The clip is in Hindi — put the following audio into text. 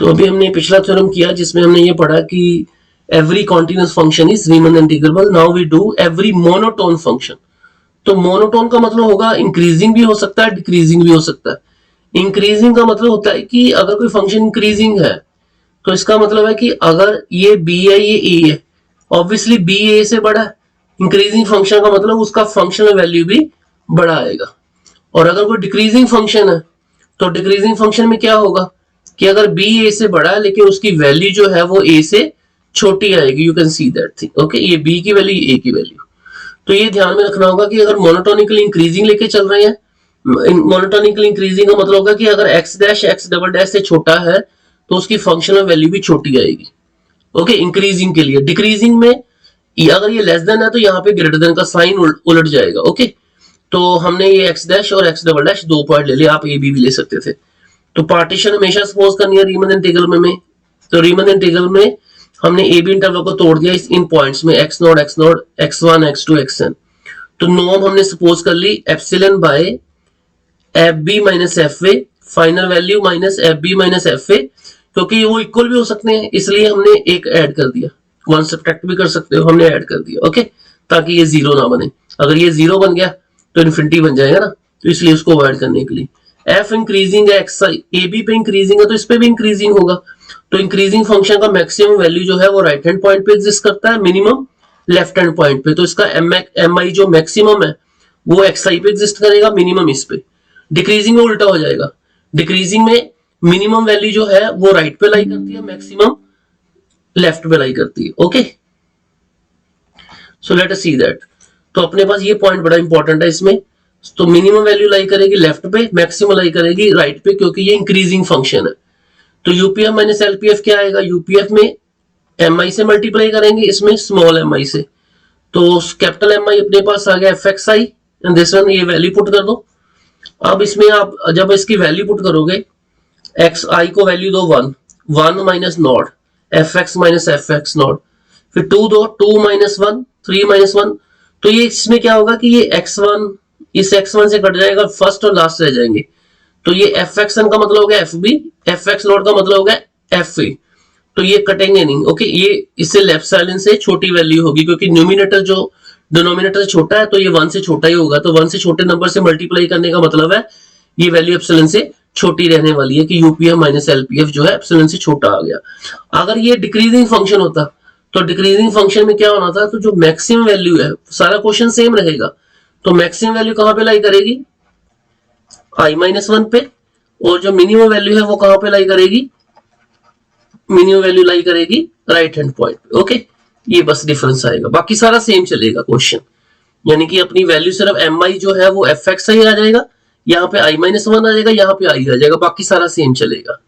तो अभी हमने पिछला थ्योरम किया जिसमें हमने ये पढ़ा कि every continuous function is Riemann integrable. Now we do every monotone function. तो मोनोटोन का मतलब होगा इंक्रीजिंग भी हो सकता है, डिक्रीजिंग भी हो सकता है। इंक्रीजिंग का मतलब होता है कि अगर कोई फंक्शन इंक्रीजिंग है तो इसका मतलब है कि अगर ये b है, ये a है, ऑब्वियसली b a से बड़ा है। इंक्रीजिंग फंक्शन का मतलब उसका फंक्शनल वैल्यू भी बड़ा आएगा। और अगर कोई डिक्रीजिंग फंक्शन है तो डिक्रीजिंग फंक्शन में क्या होगा कि अगर b a से बड़ा है लेकिन उसकी वैल्यू जो है वो a से छोटी आएगी। You can see that thing. Okay, ये b की वैल्यू, a की वैल्यू। तो ये ध्यान में रखना होगा कि अगर मोनोटोनिकली इंक्रीजिंग लेके चल रहे हैं, मोनोटोनिकली इंक्रीजिंग का मतलब होगा कि अगर x dash x double dash से छोटा है तो उसकी फंक्शनल वैल्यू भी छोटी आएगी। ओके, इंक्रीजिंग के लिए। डिक्रीजिंग में अगर ये लेस देन है तो यहाँ पे ग्रेटर देन का साइन उलट जाएगा। ओके, तो हमने ये x डैश और x डबल डैश 2 पॉइंट ले लिया, आप a b भी ले सकते थे। तो पार्टीशन हमेशा सपोज करनी है रीमन इंटीग्रल में। तो रीमन इंटीग्रल में हमने ए बी इंटरवल को तोड़ दिया इन पॉइंट्स में x naught x1 x2 xn। तो नॉर्म हमने सपोज कर ली epsilon by F B minus F A, final value minus F B minus F A, क्योंकि वो इक्वल भी हो सकते हैं इसलिए हमने एक ऐड कर दिया। वन सब्ट्रैक्ट भी कर सकते हो, हमने ऐड कर दिया। ओके, ताकि ये जीरो ना बने। अगर ये जीरो बन गया तो इन्फिनिटी बन जाएगा ना, तो इसलिए उसको अवॉइड करने के लिए एफ इंक्रीजिंग है, एक्स ए बी पे इंक्रीजिंग है तो इस पे भी इंक्रीजिंग होगा। तो इंक्रीजिंग फंक्शन का मैक्सिमम वैल्यू जो है वो राइट हैंड पॉइंट पे एग्जिस्ट करता है, मिनिमम लेफ्ट हैंड पॉइंट पे। तो इसका एम आई जो मैक्सिमम है वो एक्स आई पे एग्जिस्ट करेगा, मिनिमम इस पे। डिक्रीजिंग में उल्टा हो जाएगा। डिक्रीजिंग में मिनिमम वैल्यू जो है वो राइट पे लाई करती है, मैक्सिमम लेफ्ट पे लाई करती है। Okay, so let us see that. तो अपने पास ये पॉइंट बड़ा इंपॉर्टेंट है इसमें। तो मिनिमम वैल्यू लाई करेगी लेफ्ट पे, मैक्सिमम लाई करेगी राइट पे, क्योंकि ये इंक्रीजिंग फंक्शन है। तो यूपीएफ माइनस एलपीएफ क्या आएगा? यूपीएफ में एम आई से मल्टीप्लाई करेंगे, इसमें स्मॉल एम आई से। तो कैपिटल एम आई अपने पास आ गया F x I and this one, ये वैल्यू पुट कर दो। अब इसमें आप जब इसकी वैल्यू पुट करोगे, एक्स आई को वैल्यू दो 1 minus not F x minus F X not, फिर 2 दो 2 माइनस 1 3 माइनस 1। तो ये इसमें क्या होगा कि ये x1 इस x1 से कट जाएगा, फर्स्ट और लास्ट रह जाएंगे। तो ये एफ एक्स एन का मतलब हो गया F B, F X naught का मतलब हो गया एफ ए। तो ये कटेंगे नहीं। ओके, ये इससे लेफ्ट साइड से छोटी वैल्यू होगी, क्योंकि न्यूमिनेटर जो डिनोमिनेटर से छोटा है तो ये 1 से छोटा ही होगा। तो 1 से छोटे नंबर से मल्टीप्लाई करने का मतलब है ये वैल्यू एप्सिलॉन से छोटी रहने वाली है, कि यूपीएफ माइनस एलपीएफ जो है एप्सिलॉन से छोटा आ गया। अगर ये डिक्रीजिंग फंक्शन होता तो डिक्रीजिंग फंक्शन में क्या होना था, तो जो मैक्सिमम वैल्यू है, सारा क्वेश्चन सेम रहेगा। तो मैक्सिमम वैल्यू कहां पे लाई करेगी? i माइनस 1 पे। और जो मिनिमम वैल्यू है वो कहां पे लाई करेगी? मिनिमम वैल्यू लाई करेगी राइट हैंड पॉइंट पे। ओके, ये बस डिफरेंस आएगा, बाकी सारा सेम चलेगा क्वेश्चन। यानी कि अपनी वैल्यू सिर्फ एम आई जो है वो एफ एक्स आई आ जाएगा, यहाँ पे i माइनस 1 आ जाएगा, यहाँ पे i आ जाएगा, बाकी सारा सेम चलेगा।